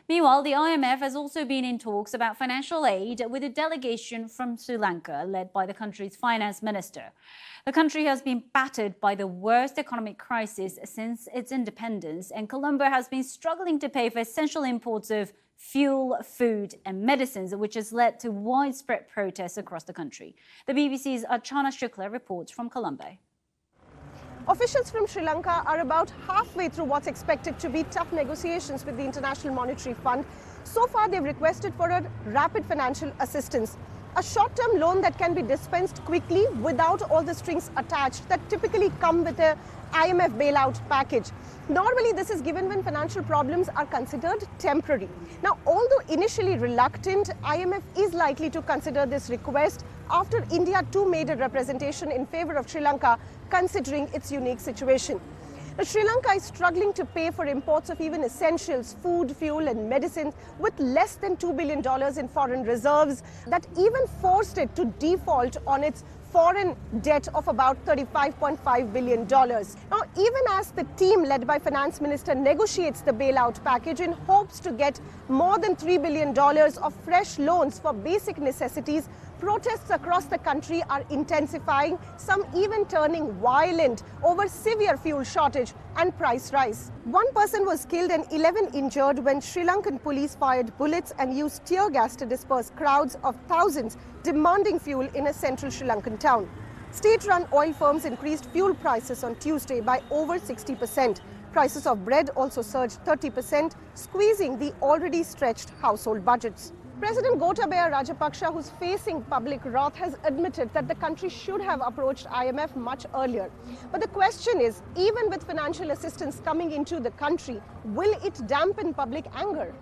Meanwhile, the IMF has also been in talks about financial aid with a delegation from Sri Lanka, led by the country's finance minister. The country has been battered by the worst economic crisis since its independence, and Colombo has been struggling to pay for essential imports of fuel, food and medicines, which has led to widespread protests across the country. The BBC's Archana Shukla reports from Colombo. Officials from Sri Lanka are about halfway through what's expected to be tough negotiations with the International Monetary Fund. So far, they've requested for a rapid financial assistance, a short-term loan that can be dispensed quickly without all the strings attached that typically come with a IMF bailout package. Normally, this is given when financial problems are considered temporary. Now, although initially reluctant, IMF is likely to consider this request after India too made a representation in favor of Sri Lanka, considering its unique situation. Now, Sri Lanka is struggling to pay for imports of even essentials, food, fuel and medicines with less than $2 billion in foreign reserves that even forced it to default on its foreign debt of about $35.5 billion. Now, even as the team led by Finance Minister negotiates the bailout package in hopes to get more than $3 billion of fresh loans for basic necessities, protests across the country are intensifying, some even turning violent over severe fuel shortage and price rise. One person was killed and 11 injured when Sri Lankan police fired bullets and used tear gas to disperse crowds of thousands demanding fuel in a central Sri Lankan town. State-run oil firms increased fuel prices on Tuesday by over 60%. Prices of bread also surged 30%, squeezing the already stretched household budgets. President Gotabaya Rajapaksa, who's facing public wrath, has admitted that the country should have approached IMF much earlier. But the question is, even with financial assistance coming into the country, will it dampen public anger?